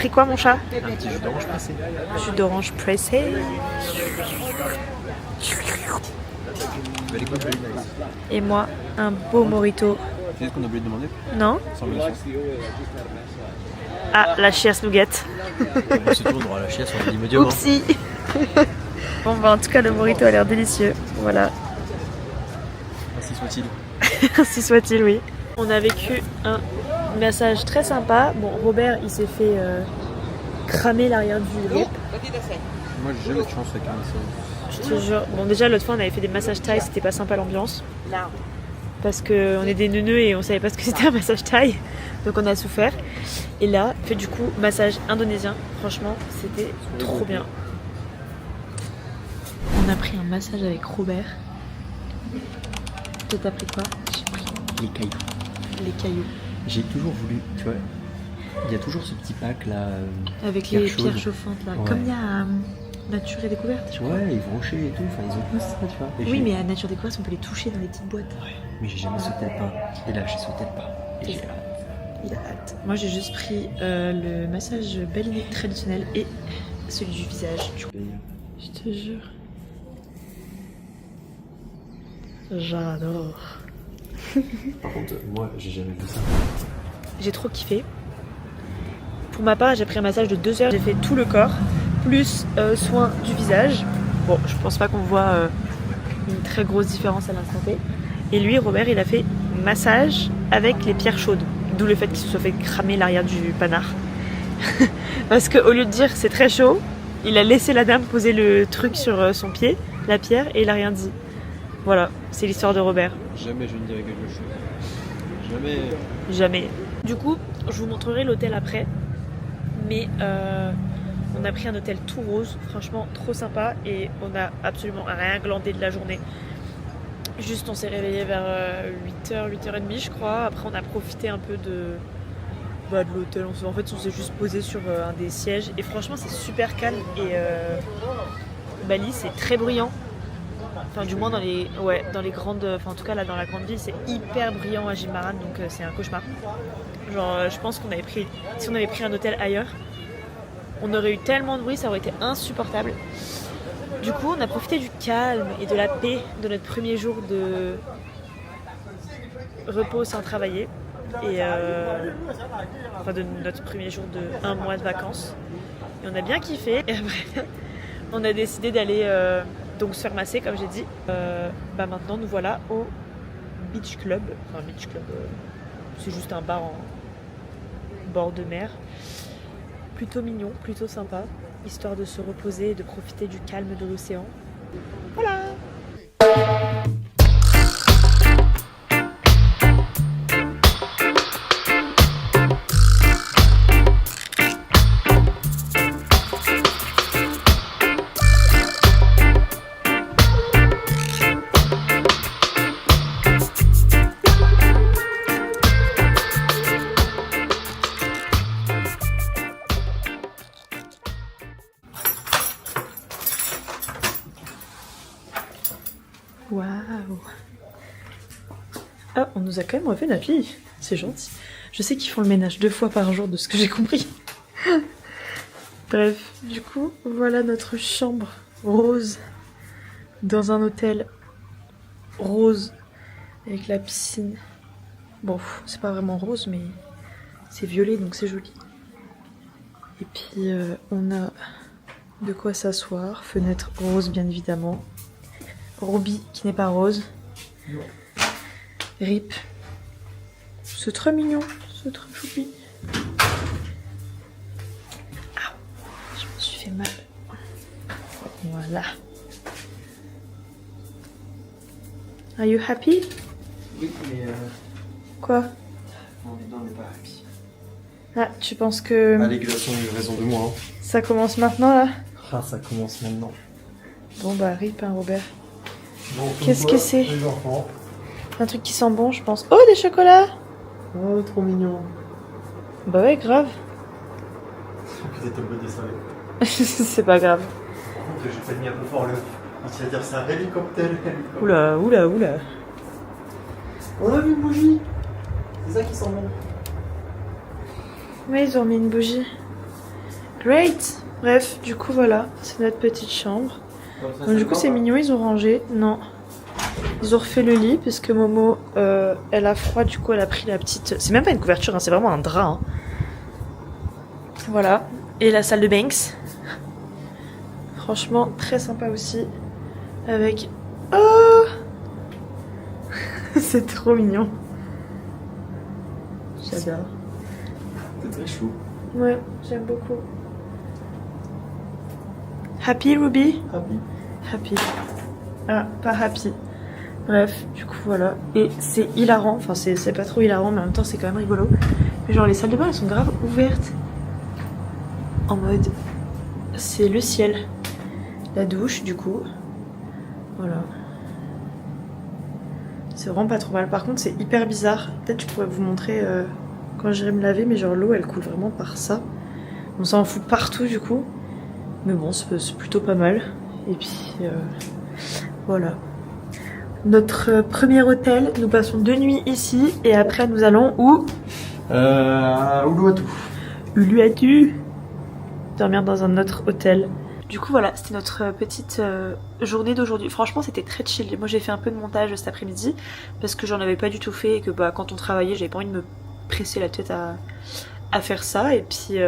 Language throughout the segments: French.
pris quoi mon chat? Un petit jus d'orange pressé. Jus d'orange pressé. Very good, very nice. Et moi, un beau mojito. C'est ce qu'on a oublié de demander? Non? Sans mention. Ah, la chiasse nougat. On se tourne droit à la chiasse, on a dit médium. Oupsie. Bon bah en tout cas le mojito a l'air délicieux. Voilà. Ainsi soit-il. Ainsi soit-il, oui. On a vécu un massage très sympa. Bon, Robert il s'est fait cramer l'arrière du rip. Moi j'ai jamais de chance avec un massage. Je te jure. Bon déjà l'autre fois on avait fait des massages thaï, c'était pas sympa l'ambiance. Parce qu'on est des neuneux et on savait pas ce que c'était un massage thaï. Donc on a souffert. Et là, fait du coup massage indonésien. Franchement, c'était trop bien. On a pris un massage avec Robert. Toi t'as pris quoi? J'ai pris les cailloux. Les cailloux. J'ai toujours voulu, tu vois, il y a toujours ce petit pack là. Avec les pierres chauffantes là. Ouais. Comme il y a Nature et Découverte. Tu vois, ils vont rocher et tout, enfin ils ont tous ça, tu vois. Et Oui, mais à Nature et Découverte, on peut les toucher dans les petites boîtes. Ouais, mais j'ai jamais sauté le pas. Et là j'ai sauté le pas. Et j'ai hâte. Il a hâte. Moi j'ai juste pris le massage balinais traditionnel et celui du visage. Je te jure. J'adore. Par contre, moi j'ai jamais vu ça. J'ai trop kiffé. Pour ma part, j'ai pris un massage de 2 heures. J'ai fait tout le corps, plus soin du visage. Bon, je pense pas qu'on voit une très grosse différence à l'instant T. Et lui, Robert, il a fait massage avec les pierres chaudes. D'où le fait qu'il se soit fait cramer l'arrière du panard. Parce qu'au lieu de dire c'est très chaud, il a laissé la dame poser le truc sur son pied, la pierre, et il a rien dit. Voilà, c'est l'histoire de Robert. Jamais je ne dirais quelque chose. Jamais. Jamais. Du coup, je vous montrerai l'hôtel après. Mais on a pris un hôtel tout rose, franchement trop sympa. Et on a absolument rien glandé de la journée. Juste on s'est réveillé vers 8h, 8h30 je crois. Après on a profité un peu de l'hôtel. En fait on s'est juste posé sur un des sièges. Et franchement c'est super calme. Et Bali c'est très bruyant. Enfin du moins dans les grandes, enfin en tout cas là dans la grande ville c'est hyper bruyant à Jimbaran, donc c'est un cauchemar. Genre je pense qu'on avait pris, si on avait pris un hôtel ailleurs, on aurait eu tellement de bruit, ça aurait été insupportable. Du coup on a profité du calme et de la paix de notre premier jour de repos sans travailler. Et enfin de notre premier jour de 1 mois de vacances. Et on a bien kiffé. Et après on a décidé d'aller donc se faire masser comme j'ai dit. Maintenant nous voilà au Beach Club. Enfin Beach Club, c'est juste un bar en bord de mer. Plutôt mignon, plutôt sympa. Histoire de se reposer et de profiter du calme de l'océan. Voilà. Waouh. Ah, on nous a quand même refait notre lit. C'est gentil. Je sais qu'ils font le ménage 2 fois par jour de ce que j'ai compris. Bref, du coup, voilà notre chambre rose dans un hôtel rose avec la piscine. Bon, c'est pas vraiment rose, mais c'est violet, donc c'est joli. Et puis, on a de quoi s'asseoir. Fenêtre rose, bien évidemment. Roby qui n'est pas rose. Rip. C'est très mignon, c'est très choupi. Ah, je me suis fait mal. Voilà. Are you happy? Oui, mais Quoi? mon bidon n'est pas happy. Ah, tu penses que Allez, glaçons, eu raison de moi. Hein. ça commence maintenant là? Ah, ça commence maintenant. Bon bah rip hein Robert. Bon, Qu'est-ce que c'est? Les enfants. Un truc qui sent bon je pense. Oh des chocolats! Oh, trop mignon. Bah ouais grave. Peut-être un peu dessalé. C'est pas grave. Par contre, j'ai pas mis un peu fort le ventilateur, c'est un hélicoptère. Oula, oula, oula. On a vu une bougie. C'est ça qui sent bon. Ouais ils ont mis une bougie. Great. Bref, du coup voilà, c'est notre petite chambre. Donc du coup c'est mignon, ils ont rangé. Non. Ils ont refait le lit parce que Momo, elle a froid, du coup elle a pris la petite... C'est même pas une couverture, hein, c'est vraiment un drap. Hein. Voilà. Et la salle de Banks. Franchement, très sympa aussi. Avec... Oh c'est trop mignon. J'adore. C'est très chou. Ouais, j'aime beaucoup. Happy Ruby? Happy. Happy. Ah, pas happy. Bref, du coup voilà. Et c'est hilarant, enfin c'est pas trop hilarant mais en même temps c'est quand même rigolo. Mais genre les salles de bain elles sont grave ouvertes. En mode c'est le ciel. La douche du coup. Voilà. C'est vraiment pas trop mal. Par contre c'est hyper bizarre. Peut-être je pourrais vous montrer quand j'irai me laver mais genre l'eau elle coule vraiment par ça. On s'en fout partout du coup. Mais bon c'est plutôt pas mal. Et puis voilà. Notre premier hôtel, nous passons 2 nuits ici et après nous allons où? Uluwatu. Uluwatu. Dormir dans un autre hôtel. Du coup voilà, c'était notre petite journée d'aujourd'hui. Franchement c'était très chill. Moi j'ai fait un peu de montage cet après-midi parce que j'en avais pas du tout fait et que bah, quand on travaillait j'avais pas envie de me presser la tête à faire ça. Et puis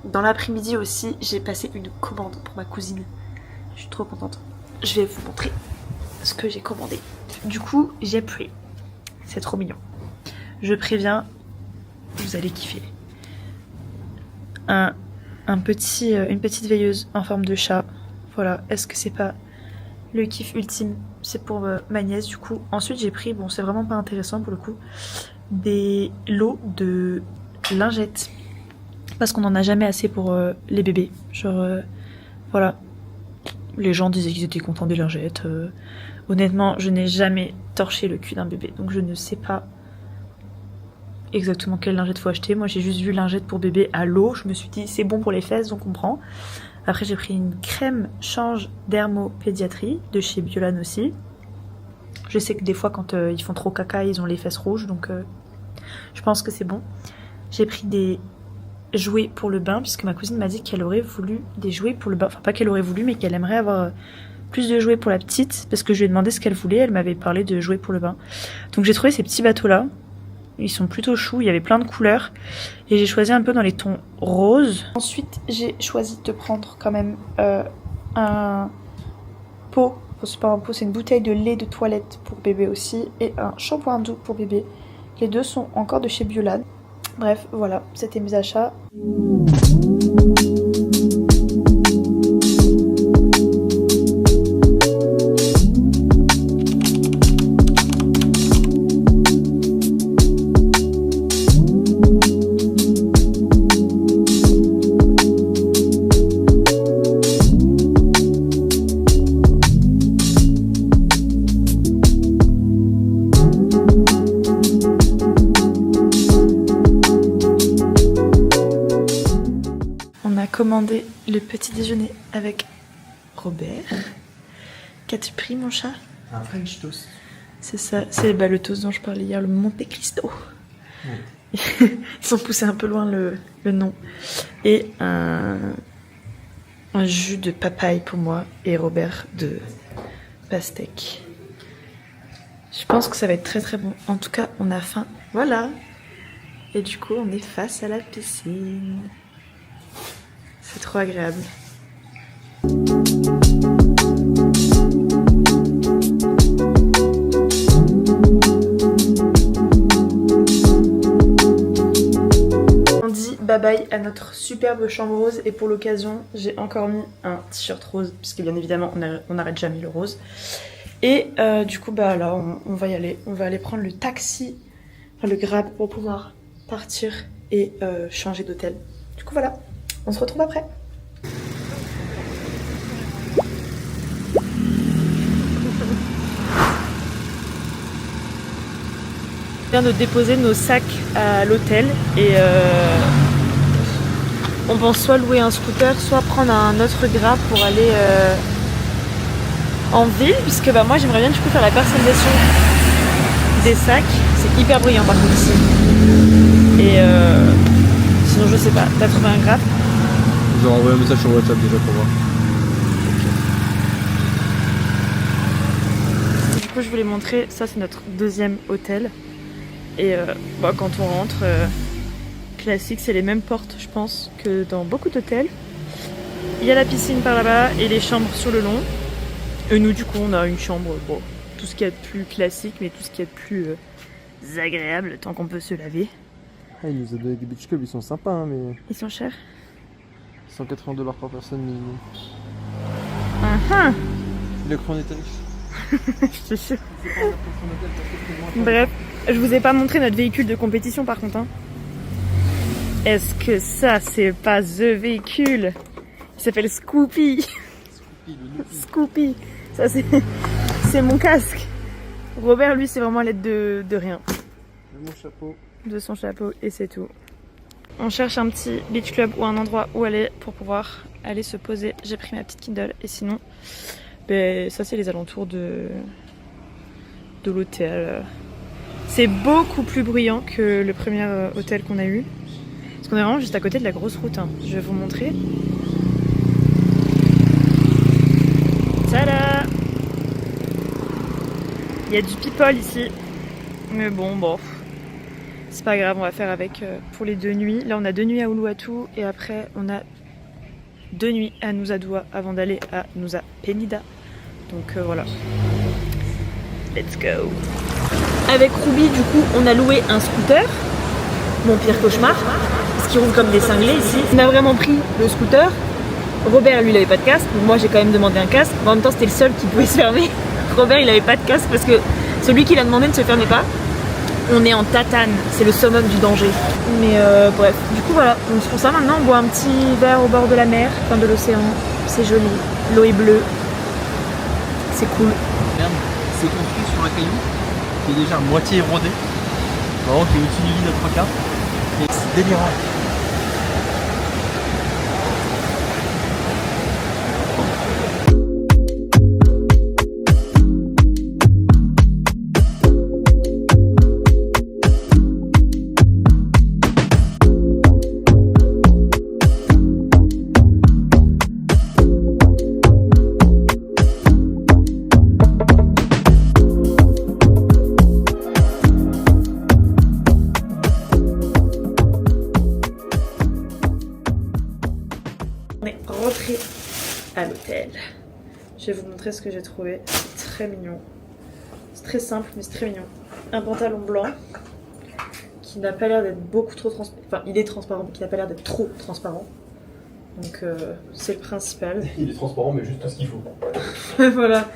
dans l'après-midi aussi j'ai passé une commande pour ma cousine. Je suis trop contente. Je vais vous montrer ce que j'ai commandé. Du coup, j'ai pris. C'est trop mignon. Je préviens, vous allez kiffer. Une petite veilleuse en forme de chat. Voilà, est-ce que c'est pas le kiff ultime? C'est pour ma nièce du coup. Ensuite, j'ai pris, bon, c'est vraiment pas intéressant pour le coup, des lots de lingettes. Parce qu'on en a jamais assez pour les bébés. Genre, voilà. Les gens disaient qu'ils étaient contents des lingettes. Honnêtement, je n'ai jamais torché le cul d'un bébé. Donc je ne sais pas exactement quelle lingette faut acheter. Moi j'ai juste vu lingette pour bébé à l'eau. Je me suis dit c'est bon pour les fesses donc on prend. Après j'ai pris une crème change dermopédiatrie de chez Biolan aussi. Je sais que des fois quand ils font trop caca ils ont les fesses rouges. Donc je pense que c'est bon. J'ai pris des jouets pour le bain puisque ma cousine m'a dit qu'elle aurait voulu des jouets pour le bain, enfin pas qu'elle aurait voulu mais qu'elle aimerait avoir plus de jouets pour la petite parce que je lui ai demandé ce qu'elle voulait, elle m'avait parlé de jouets pour le bain. Donc j'ai trouvé ces petits bateaux là, ils sont plutôt choux, il y avait plein de couleurs et j'ai choisi un peu dans les tons roses. Ensuite j'ai choisi de prendre quand même un pot, c'est pas un pot, c'est une bouteille de lait de toilette pour bébé aussi et un shampoing doux pour bébé. Les deux sont encore de chez Biolan. Bref, voilà, c'était mes achats. Commandé le petit déjeuner avec Robert. Qu'as-tu pris mon chat? Un French toast. C'est ça, c'est le toast dont je parlais hier, le Monte Cristo. Ouais. Ils ont poussé un peu loin le nom. Et un jus de papaye pour moi et Robert de pastèque. Je pense que ça va être très très bon. En tout cas, on a faim. Voilà. Et du coup, on est face à la piscine. C'est trop agréable. On dit bye bye à notre superbe chambre rose et pour l'occasion j'ai encore mis un t-shirt rose puisque bien évidemment on n'arrête jamais le rose. Et du coup bah là on va y aller. On va aller prendre le taxi, enfin le Grab pour pouvoir partir et changer d'hôtel. Du coup voilà. On se retrouve après. On vient de déposer nos sacs à l'hôtel et on pense soit louer un scooter, soit prendre un autre Grab pour aller en ville, puisque bah, moi j'aimerais bien du coup faire la personnalisation des sacs. C'est hyper bruyant par contre ici. Et sinon je sais pas, t'as trouvé un Grab? vous aurez envoyé un message sur WhatsApp déjà pour voir. Du coup, je voulais montrer, ça c'est notre deuxième hôtel. Et quand on rentre, classique, c'est les mêmes portes, je pense, que dans beaucoup d'hôtels. Il y a la piscine par là-bas et les chambres sur le long. Et nous, du coup, on a une chambre, bon, tout ce qu'il y a de plus classique, mais tout ce qu'il y a de plus agréable, tant qu'on peut se laver. Ah, il nous a donné des beach clubs, ils sont sympas, hein, mais Ils sont chers. 180$ par personne minimum. Ah Il a cru qu'on était riche. je suis sûre. Bref, je vous ai pas montré notre véhicule de compétition par contre. Hein. Est-ce que ça, c'est pas The véhicule? Il s'appelle Scoopy. Scoopy. Ça, c'est mon casque. Robert, lui, c'est vraiment à l'aide de rien. De mon chapeau. De son chapeau et c'est tout. On cherche un petit beach club ou un endroit où aller pour pouvoir aller se poser. J'ai pris ma petite Kindle et sinon, ça c'est les alentours de l'hôtel. C'est beaucoup plus bruyant que le premier hôtel qu'on a eu. Parce qu'on est vraiment juste à côté de la grosse route. Hein. Je vais vous montrer. Tada! Il y a du people ici. Mais bon. C'est pas grave, on va faire avec pour les 2 nuits. Là, on a 2 nuits à Uluwatu et après, on a 2 nuits à Nusa Dua avant d'aller à Nusa Penida. Donc voilà. Let's go. Avec Ruby, du coup, on a loué un scooter. Mon pire cauchemar. Parce qu'ils roulent comme des cinglés ici. On a vraiment pris le scooter. Robert, lui, il avait pas de casque. Donc moi, j'ai quand même demandé un casque. Mais en même temps, c'était le seul qui pouvait se fermer. Robert, il avait pas de casque parce que celui qui l'a demandé ne se fermait pas. On est en tatane, c'est le summum du danger. Mais bref, du coup voilà, on se prend ça maintenant, on boit un petit verre au bord de la mer, enfin de l'océan, c'est joli, l'eau est bleue, c'est cool. C'est construit sur un caillou qui est déjà à moitié érodé, vraiment qui est au-dessus du lit de 3 quarts. Et c'est délirant. Rentrée à l'hôtel. Je vais vous montrer ce que j'ai trouvé. C'est très mignon. C'est très simple, mais c'est très mignon. Un pantalon blanc qui n'a pas l'air d'être beaucoup trop transparent. Enfin, il est transparent, mais qui n'a pas l'air d'être trop transparent. Donc, c'est le principal. Il est transparent, mais juste tout ce qu'il faut. Voilà.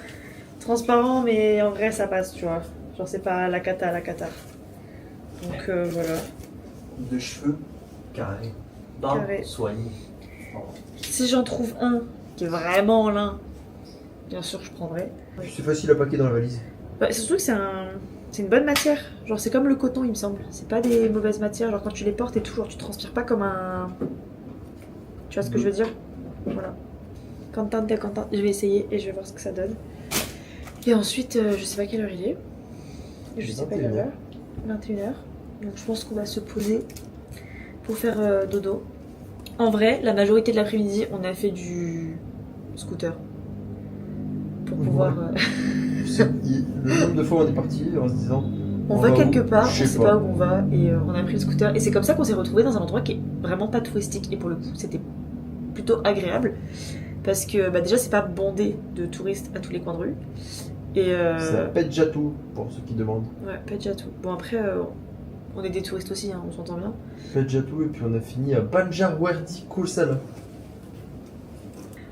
Transparent, mais en vrai, ça passe, tu vois. Genre, c'est pas la cata. Donc, voilà. De cheveux carrés. Carré. Soigné. Si j'en trouve un qui est vraiment lin, bien sûr, je prendrai. C'est facile à paquer dans la valise. Bah, surtout que c'est une bonne matière. Genre, c'est comme le coton, il me semble. C'est pas des mauvaises matières. Genre, quand tu les portes et tout, genre, tu transpires pas comme un. Tu vois ce que je veux dire? Voilà. Contente, t'es contente. Je vais essayer et je vais voir ce que ça donne. Et ensuite, je sais pas quelle heure il est. Je sais pas quelle heure. 21h. Donc, je pense qu'on va se poser pour faire dodo. En vrai, la majorité de l'après-midi, on a fait du scooter. Pour pouvoir. Le nombre de fois où on est parti en se disant. On va quelque part, je on sais sait pas où on va et on a pris le scooter. Et c'est comme ça qu'on s'est retrouvé dans un endroit qui est vraiment pas touristique. Et pour le coup, c'était plutôt agréable. Parce que déjà, c'est pas bondé de touristes à tous les coins de rue. Et C'est à Pedjatou, pour ceux qui demandent. ouais, Pedjatou. Bon, après, on est des touristes aussi, hein, on s'entend bien. Pedjatou, et puis on a fini à Banjarwardi Kosala.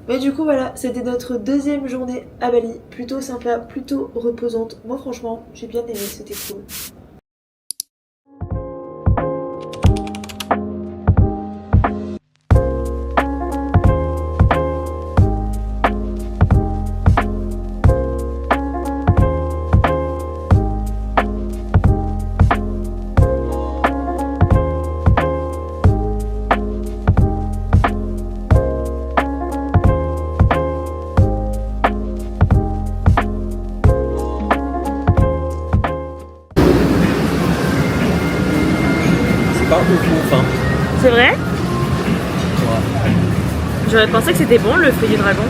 Mais du coup, voilà, c'était notre deuxième journée à Bali. Plutôt sympa, plutôt reposante. Moi, franchement, j'ai bien aimé, c'était cool. C'est pas ouf, hein. C'est vrai? J'aurais pensé que c'était bon le feuillet du dragon.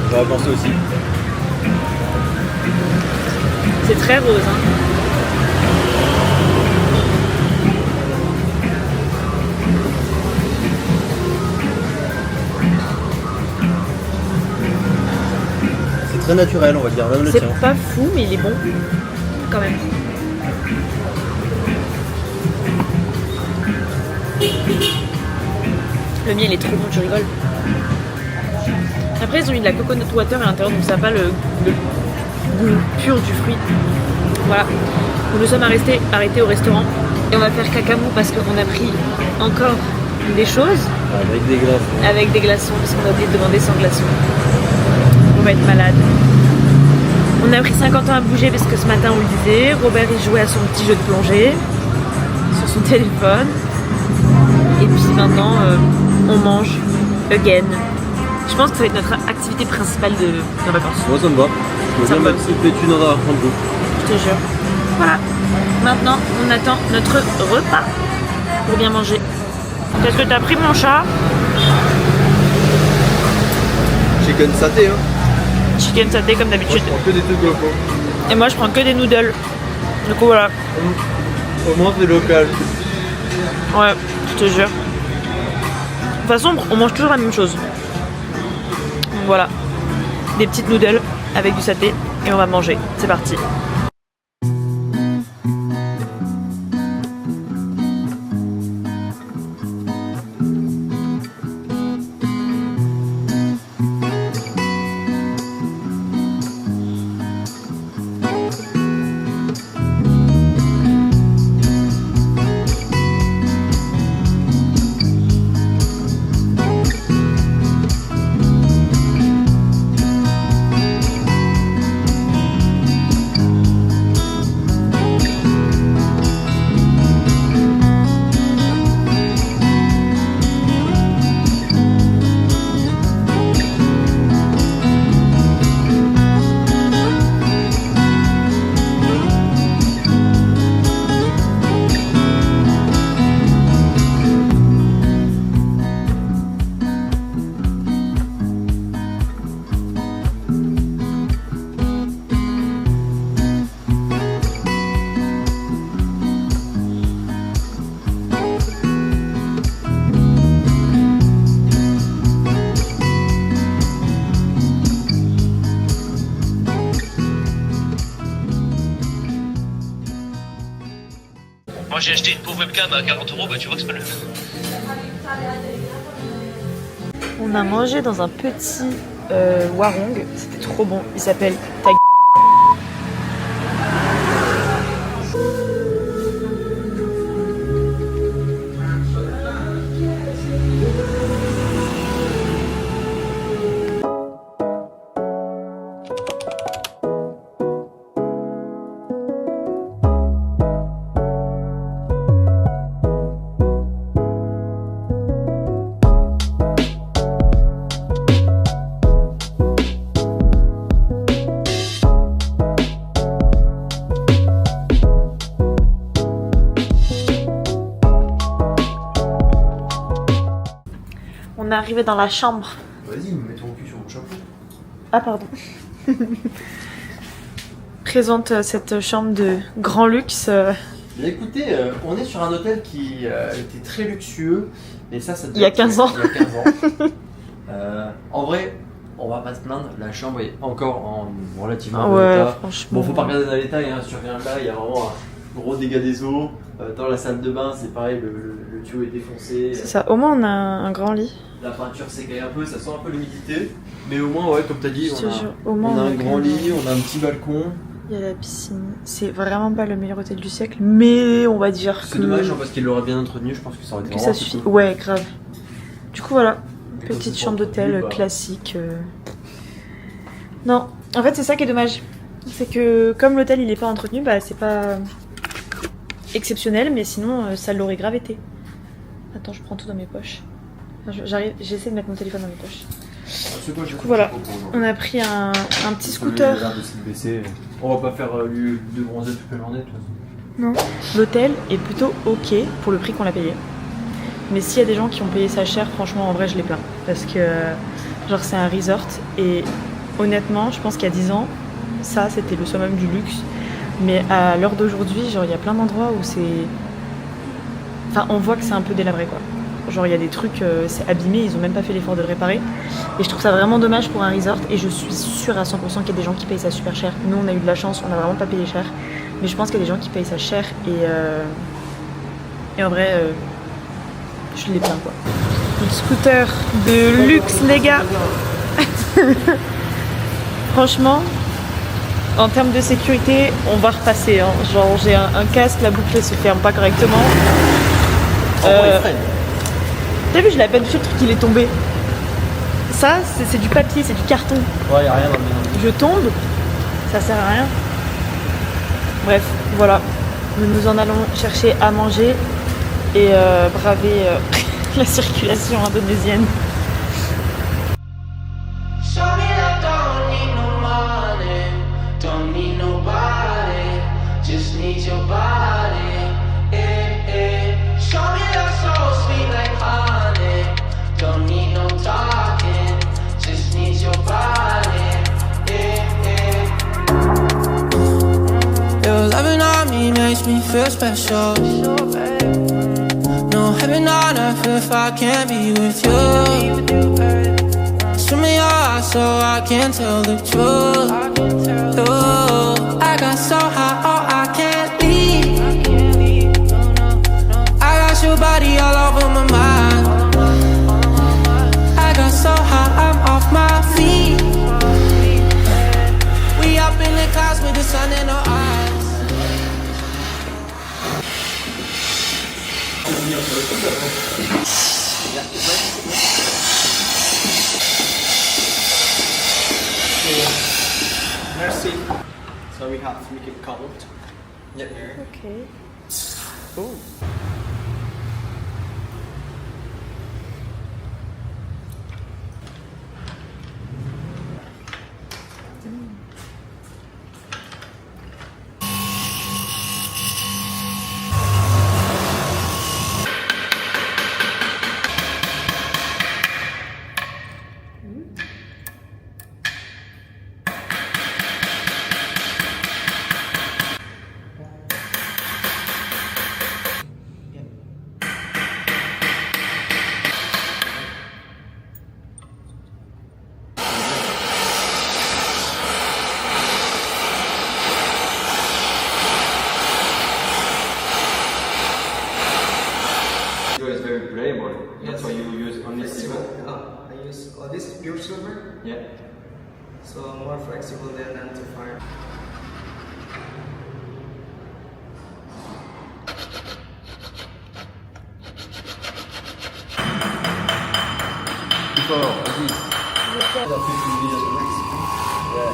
J'aurais pensé aussi. C'est très rose. Hein. C'est très naturel, on va dire, même le tien. C'est pas fou, mais il est bon quand même. Le miel est trop bon, tu rigoles. Après, ils ont mis de la coconut water à l'intérieur, donc ça n'a pas le goût pur du fruit. Voilà. Donc, nous sommes arrêtés au restaurant et on va faire cacamou parce qu'on a pris encore des choses Avec des glaces. avec des glaçons parce qu'on a oublié de demander sans glaçons. On va être malade. On a pris 50 ans à bouger parce que ce matin on le disait. Robert il jouait à son petit jeu de plongée sur son téléphone. Et puis maintenant on mange again. Je pense que ça va être notre activité principale de vacances. Moi ça me va. Je Ça veux me bien va. mettre ce pétune dans la prendre goût. Je te jure. Voilà. Maintenant on attend notre repas pour bien manger. Qu'est-ce que t'as pris mon chat? Chicken saté, hein. Chicken saté comme Moi, d'habitude. je prends que des trucs locaux. Et moi je prends que des noodles. Du coup voilà. Au moins c'est local. Ouais, je te jure. De toute façon, on mange toujours la même chose. Donc voilà. Des petites noodles avec du saté et on va manger. C'est parti. Moi j'ai acheté une pauvre webcam à 40 €, bah tu vois que c'est pas le même. On a mangé dans un petit warung. C'était trop bon. Il s'appelle Ta. On est arrivé dans la chambre. Vas-y, mets ton cul sur mon chapeau. Ah pardon. Présente cette chambre de grand luxe. Bien écoutez, on est sur un hôtel qui était très luxueux, mais ça Il y a 15 ans. Il y a 15 ans. En vrai, on va pas se plaindre, la chambre est encore en relativement bon Ouais, état. franchement. Bon, faut pas regarder dans l'état, hein, si tu regardes là, il y a vraiment un gros dégât des eaux. Dans la salle de bain, c'est pareil, le tuyau est défoncé. C'est ça. Au moins on a un grand lit. La peinture s'écaille un peu, ça sent un peu l'humidité. Mais au moins, ouais, comme t'as dit, Je te on jure, a, au moins on a un quand grand même- lit, on a un petit balcon. Il y a la piscine. C'est vraiment pas le meilleur hôtel du siècle, mais on va dire C'est que dommage, hein, parce qu'il l'aurait bien entretenu, je pense que ça aurait été que vraiment ça suffit. cool. Ouais, grave. Du coup voilà, Et comme petite c'est chambre pas d'hôtel entretenu, bah, classique. Non, en fait c'est ça qui est dommage. C'est que comme l'hôtel il est pas entretenu, bah c'est pas exceptionnel, mais sinon ça l'aurait grave été. Attends, je prends tout dans mes poches. Enfin, j'arrive, j'essaie de mettre mon téléphone dans mes poches. C'est quoi, Du coup voilà, on a pris un petit scooter. On va pas faire lui de bronzer toute la journée de toute façon. Non. L'hôtel est plutôt ok pour le prix qu'on l'a payé. Mais s'il y a des gens qui ont payé ça cher, franchement, en vrai, je les plains. Parce que, genre, c'est un resort. Et honnêtement, je pense qu'il y a 10 ans, ça, c'était le summum du luxe. Mais à l'heure d'aujourd'hui, genre, il y a plein d'endroits où c'est... Enfin, on voit que c'est un peu délabré, quoi. Genre, il y a des trucs, c'est abîmé, ils ont même pas fait l'effort de le réparer. Et je trouve ça vraiment dommage pour un resort. Et je suis sûre à 100% qu'il y a des gens qui payent ça super cher. Nous, on a eu de la chance, on n'a vraiment pas payé cher. Mais je pense qu'il y a des gens qui payent ça cher. Et en vrai... je les plains quoi. Le scooter de luxe les gars. Franchement, en termes de sécurité, on va repasser. Hein. Genre j'ai un casque, la boucle se ferme pas correctement. T'as vu, je l'avais pas du tout le truc, il est tombé. Ça, c'est du papier, c'est du carton. Ouais, y a rien dans le mélange. Je tombe, ça sert à rien. Bref, voilà. Nous en allons chercher à manger et braver la circulation indonésienne. Makes me feel special. No heaven on earth if I can't be with you. Swim in your eyes so I can tell the truth. Ooh, I got so high, oh I can't leave. I got your body all over my mind. I got so high, I'm off my feet. We up in the clouds with the sun in our eyes. Merci. So we have to make it cold. Yeah. Okay. Oh. It's very playable. That's why you use only Flexible. silver. I use this is pure silver, Yeah. so more flexible than antiquarian. Before this. Yeah.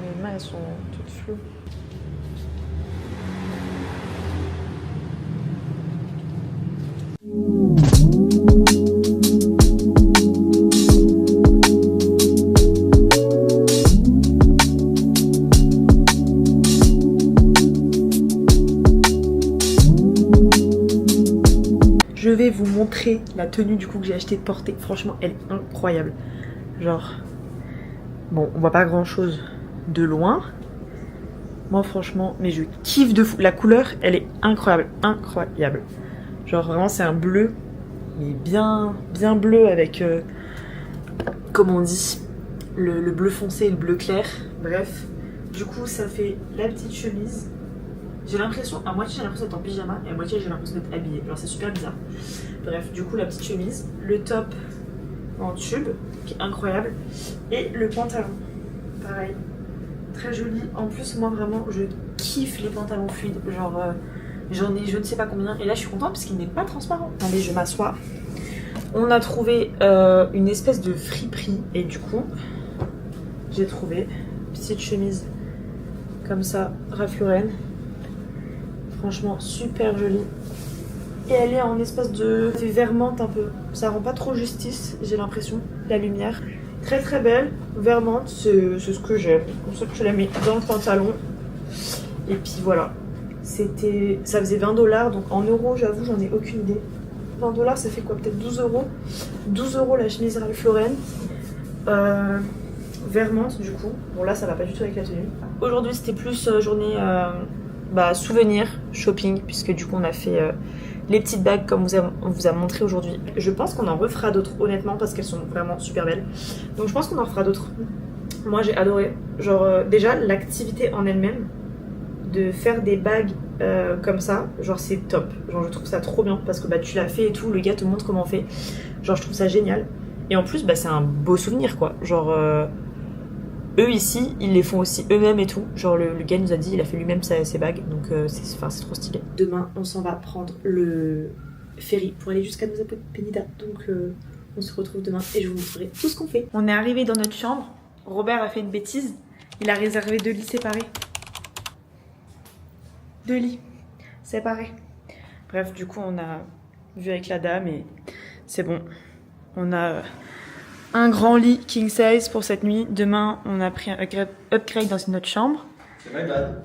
Mes mains elles sont toutes floues. Je vais vous montrer la tenue du coup que j'ai acheté de portée. Franchement, elle est incroyable. Genre, bon, on voit pas grand chose de loin. Moi, franchement, mais je kiffe de fou. La couleur, elle est incroyable, incroyable. Genre vraiment, c'est un bleu, mais bien bleu avec, comment on dit, le bleu foncé et le bleu clair. Bref, du coup, ça fait la petite chemise. J'ai l'impression, à moitié j'ai l'impression d'être en pyjama et à moitié j'ai l'impression d'être habillée. Alors c'est super bizarre. Bref, du coup la petite chemise, le top en tube qui est incroyable et le pantalon, pareil, très joli. En plus moi vraiment je kiffe les pantalons fluides. Genre j'en ai je ne sais pas combien et là je suis contente parce qu'il n'est pas transparent. Allez, je m'assois. On a trouvé une espèce de friperie et du coup j'ai trouvé une petite chemise comme ça, Ralph Lauren. Franchement super jolie. Et elle est en espèce de vermente un peu. Ça rend pas trop justice, j'ai l'impression. la lumière. Très très belle, vert menthe, c'est ce que j'aime. Pour ça que je l'ai mis dans le pantalon. Et puis voilà. Ça faisait 20 $, donc en euros, j'avoue, j'en ai aucune idée. 20 $, ça fait quoi? Peut-être 12 €. 12 € la chemise Ralph Lauren. Vert menthe du coup. Bon là, ça va pas du tout avec la tenue. Aujourd'hui, c'était plus journée souvenir, shopping, puisque du coup, on a fait les petites bagues comme on vous a montré aujourd'hui. Je pense qu'on en refera d'autres, honnêtement, parce qu'elles sont vraiment super belles. Donc je pense qu'on en refera d'autres. Moi, j'ai adoré. Genre, déjà, l'activité en elle-même, de faire des bagues comme ça, genre c'est top. Genre je trouve ça trop bien parce que tu l'as fait et tout, le gars te montre comment on fait. Genre je trouve ça génial. Et en plus c'est un beau souvenir quoi. Genre eux ici, ils les font aussi eux-mêmes et tout. Genre le gars nous a dit, il a fait lui-même ses bagues, donc c'est trop stylé. Demain on s'en va prendre le ferry pour aller jusqu'à Nusa Penida. Donc on se retrouve demain et je vous montrerai tout ce qu'on fait. On est arrivé dans notre chambre. Robert a fait une bêtise. Il a réservé 2 lits séparés. 2 lits séparés. Bref, du coup, on a vu avec la dame et c'est bon. On a un grand lit king size pour cette nuit. Demain, on a pris un upgrade dans une autre chambre. C'est my bad.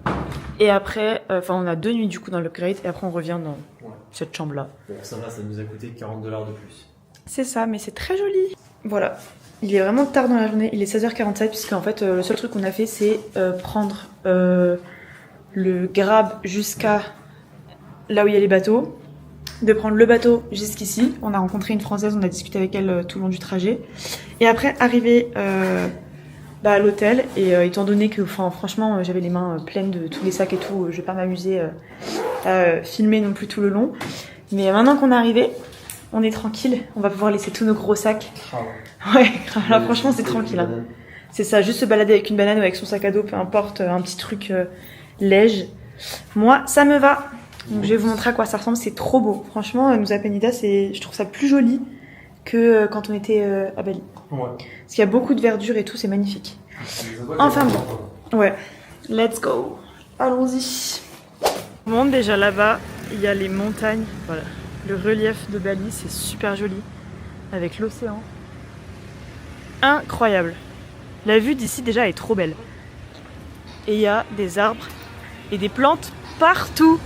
Et après, on a 2 nuits du coup dans l'upgrade et après on revient dans cette chambre-là. Bon, ça va, ça nous a coûté 40 $ de plus. C'est ça, mais c'est très joli. Voilà. Il est vraiment tard dans la journée. Il est 16h47 puisqu'en fait, le seul truc qu'on a fait, c'est prendre le grab jusqu'à là où il y a les bateaux, de prendre le bateau jusqu'ici. On a rencontré une Française, on a discuté avec elle tout le long du trajet. Et après, arriver à l'hôtel. Et étant donné que franchement, j'avais les mains pleines de tous les sacs et tout, je vais pas m'amuser à filmer non plus tout le long. Mais maintenant qu'on est arrivé, on est tranquille. On va pouvoir laisser tous nos gros sacs. Ouais, là franchement, c'est tranquille. Hein. C'est ça, juste se balader avec une banane ou avec son sac à dos, peu importe, un petit truc léger. Moi, ça me va. Donc je vais vous montrer à quoi ça ressemble, c'est trop beau. Franchement, Nusa Penida, je trouve ça plus joli que quand on était à Bali. Ouais. Parce qu'il y a beaucoup de verdure et tout, c'est magnifique. Enfin bon. Ouais. Let's go. Allons-y. On monte déjà là-bas, il y a les montagnes. Voilà. Le relief de Bali, c'est super joli. Avec l'océan. Incroyable. La vue d'ici déjà est trop belle. Et il y a des arbres et des plantes partout.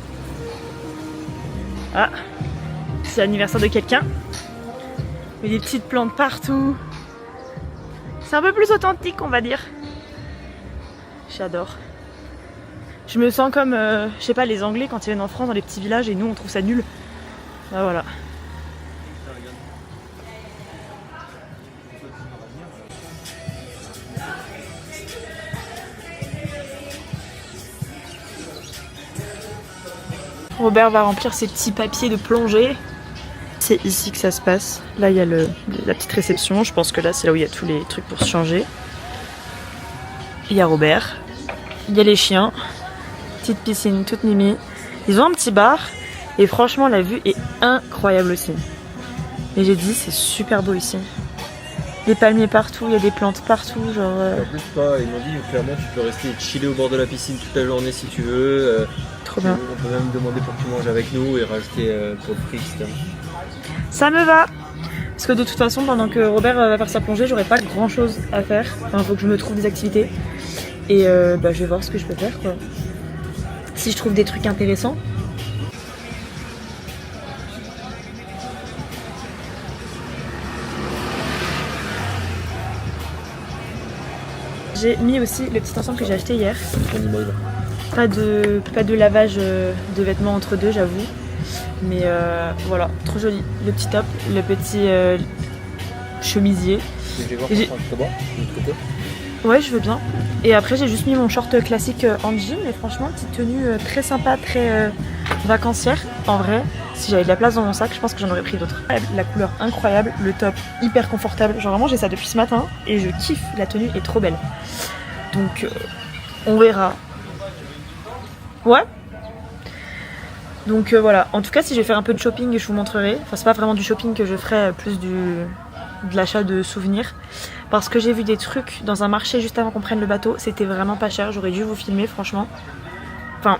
Ah, c'est l'anniversaire de quelqu'un. Mais des petites plantes partout. C'est un peu plus authentique, on va dire. J'adore. Je me sens comme, je sais pas, les Anglais quand ils viennent en France dans les petits villages et nous on trouve ça nul. Bah voilà. Robert va remplir ses petits papiers de plongée. C'est ici que ça se passe. Là, il y a la petite réception. Je pense que là, c'est là où il y a tous les trucs pour se changer. Il y a Robert. Il y a les chiens. Petite piscine toute mimi. Ils ont un petit bar. Et franchement, la vue est incroyable aussi. Et j'ai dit, c'est super beau ici. Des palmiers partout, il y a des plantes partout. Genre, En plus, ils m'ont dit clairement, tu peux rester chiller au bord de la piscine toute la journée si tu veux. Trop bien. On peut même demander pour que tu manges avec nous et rajouter pour le prix, etc. Ça me va. Parce que de toute façon, pendant que Robert va faire sa plongée, j'aurai pas grand chose à faire. Enfin, faut que je me trouve des activités. Et je vais voir ce que je peux faire, quoi. Si je trouve des trucs intéressants. J'ai mis aussi le petit ensemble que j'ai acheté hier. Pas de lavage de vêtements entre deux, j'avoue. Mais voilà, trop joli. Le petit top, le petit chemisier. Ouais, je veux bien. Et après, j'ai juste mis mon short classique en jean. Et franchement, petite tenue très sympa, très vacancière. En vrai, si j'avais de la place dans mon sac, je pense que j'en aurais pris d'autres. La couleur incroyable, le top hyper confortable. Genre vraiment, j'ai ça depuis ce matin et je kiffe. La tenue est trop belle. Donc, on verra. Ouais. Donc voilà. En tout cas, si je vais faire un peu de shopping, je vous montrerai. Enfin, c'est pas vraiment du shopping que je ferai, plus de l'achat de souvenirs. Parce que j'ai vu des trucs dans un marché juste avant qu'on prenne le bateau. C'était vraiment pas cher. J'aurais dû vous filmer, franchement. Enfin,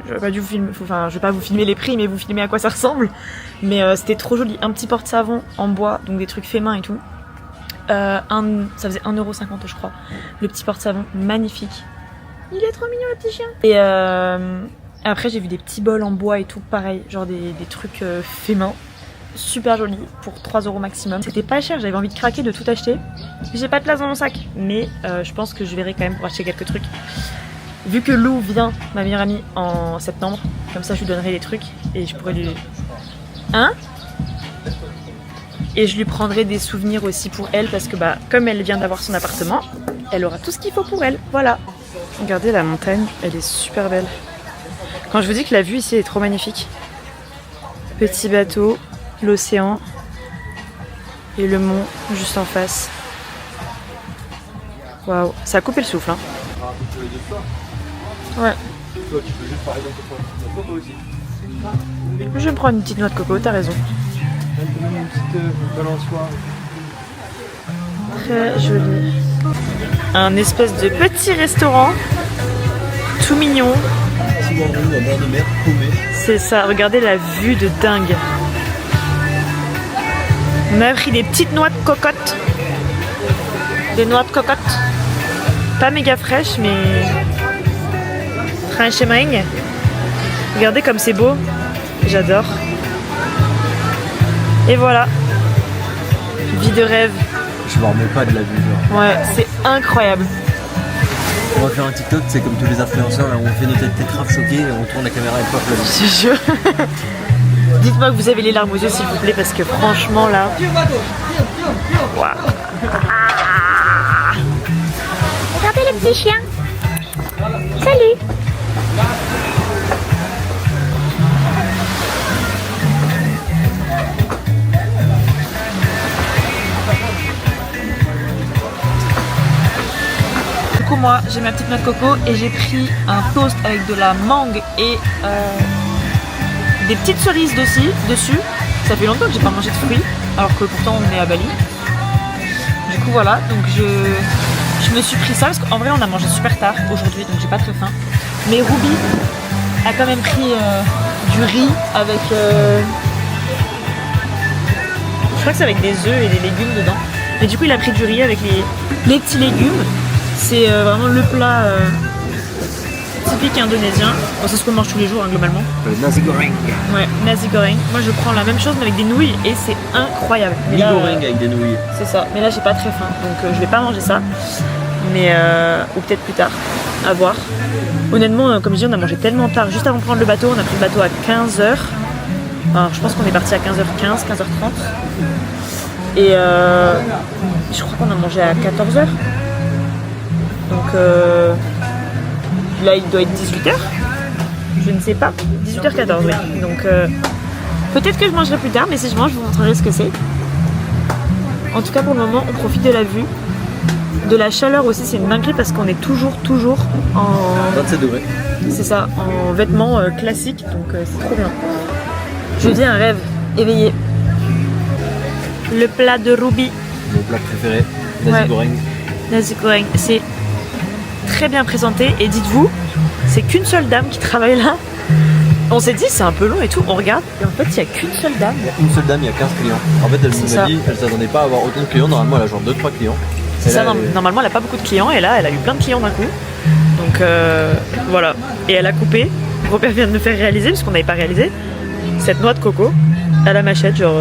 j'aurais pas dû vous filmer. Enfin, je vais pas vous filmer les prix, mais vous filmer à quoi ça ressemble. Mais c'était trop joli. Un petit porte-savon en bois, donc des trucs faits main et tout. ça faisait 1,50 € je crois. Le petit porte-savon, magnifique. Il est trop mignon le petit chien. Et après j'ai vu des petits bols en bois et tout, pareil, genre des trucs faits main. Super joli, pour 3 € maximum. C'était pas cher, j'avais envie de craquer, de tout acheter. J'ai pas de place dans mon sac, mais je pense que je verrai quand même pour acheter quelques trucs. Vu que Lou vient, ma meilleure amie, en septembre, comme ça je lui donnerai des trucs et je pourrais lui... Hein? Et je lui prendrai des souvenirs aussi pour elle parce que bah comme elle vient d'avoir son appartement, elle aura tout ce qu'il faut pour elle, voilà. Regardez la montagne, elle est super belle. Quand je vous dis que la vue ici est trop magnifique. Petit bateau, l'océan et le mont juste en face. Waouh, ça a coupé le souffle hein. Ouais. Toi, tu peux juste parler d'un coco aussi. Je vais me prendre une petite noix de coco, t'as raison. Une petite balançoire. Très joli. Un espèce de petit restaurant, tout mignon. Petit wangou à bord de mer, paumé. C'est ça, regardez la vue de dingue. On a pris des petites noix de cocotte. Des noix de cocotte. Pas méga fraîches, mais franchement. Regardez comme c'est beau. J'adore. Et voilà. Vie de rêve. Je me remets pas de la vue, genre. Ouais, c'est incroyable. On va faire un TikTok, c'est comme tous les influenceurs, là, où on fait nos têtes grave choquées, on tourne la caméra et pop la vue. Je te jure. Dites-moi que vous avez les larmes aux yeux s'il vous plaît parce que franchement là. Waouh. Regardez le petit chien. Salut. Du coup moi j'ai ma petite noix de coco et j'ai pris un toast avec de la mangue et des petites cerises dessus. Ça fait longtemps que j'ai pas mangé de fruits, alors que pourtant on est à Bali. Du coup voilà, donc je me suis pris ça parce qu'en vrai on a mangé super tard aujourd'hui, donc j'ai pas très faim. Mais Ruby a quand même pris du riz avec... je crois que c'est avec des œufs et des légumes dedans. Mais du coup il a pris du riz avec les petits légumes. C'est vraiment le plat... typique indonésien. Bon, c'est ce qu'on mange tous les jours hein, globalement. Nasi goreng. Ouais, nasi goreng. Moi je prends la même chose mais avec des nouilles et c'est incroyable. Mais Mi là, goreng avec des nouilles. c'est ça. Mais là j'ai pas très faim donc je vais pas manger ça. Mais ou peut-être plus tard. À voir. Honnêtement, comme je dis, on a mangé tellement tard. Juste avant de prendre le bateau, on a pris le bateau à 15h. Alors je pense qu'on est parti à 15h15, 15h30. Et je crois qu'on a mangé à 14h. Donc là il doit être 18h. Je ne sais pas. 18h14 oui. Donc peut-être que je mangerai plus tard, mais si je mange je vous montrerai ce que c'est. En tout cas pour le moment on profite de la vue. De la chaleur aussi, c'est une dinguerie parce qu'on est toujours en... 27 degrés. C'est ça, en vêtements classiques, donc c'est trop bien. Je vis un rêve éveillé. Le plat de Ruby. Mon plat préféré, nasi Ouais. goreng. Nasi goreng, c'est très bien présenté et dites-vous, c'est qu'une seule dame qui travaille là. On s'est dit c'est un peu long et tout, on regarde et en fait il n'y a qu'une seule dame. Il y a une seule dame, il y a 15 clients. En fait, elle C'est nous ça. a dit, elle s'attendait pas à avoir autant de clients. Normalement, elle a genre 2-3 clients. C'est Et ça, là, elle- normalement elle a pas beaucoup de clients et là elle a eu plein de clients d'un coup. Donc voilà. Et elle a coupé. Robert vient de me faire réaliser, parce qu'on n'avait pas réalisé, cette noix de coco à la machette, genre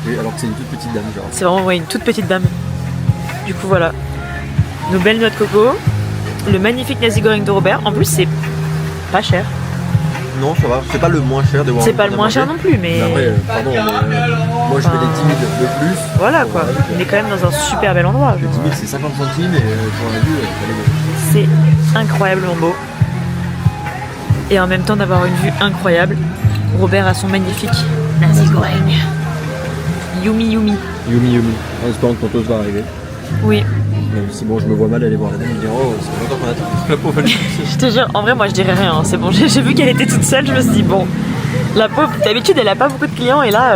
Oui, alors que c'est une toute petite dame, genre. c'est vraiment ouais, une toute petite dame. Du coup voilà. Nos belles noix de coco, le magnifique nasi goreng de Robert. En plus c'est pas cher. Non, ça va, c'est pas le moins cher de voir. C'est pas le moins cher non plus, mais Après, pardon, mais, moi je mets les 10 000 de plus. voilà quoi. On est quand même dans un super bel endroit. Le 10 000 c'est 50 centimes et pour la vue, elle est C'est incroyablement beau. Et en même temps d'avoir une vue incroyable, Robert a son magnifique nasi goreng. Yumi yumi. Yumi Yumi, en espérant que ton toast va arriver. Oui, Même si bon, je me vois mal aller voir la dame et dire oh, c'est longtemps qu'on attend. La pauvre elle. je te jure, en vrai moi je dirais rien, hein. C'est bon, j'ai vu qu'elle était toute seule, je me suis dit bon, la pauvre, d'habitude elle a pas beaucoup de clients et là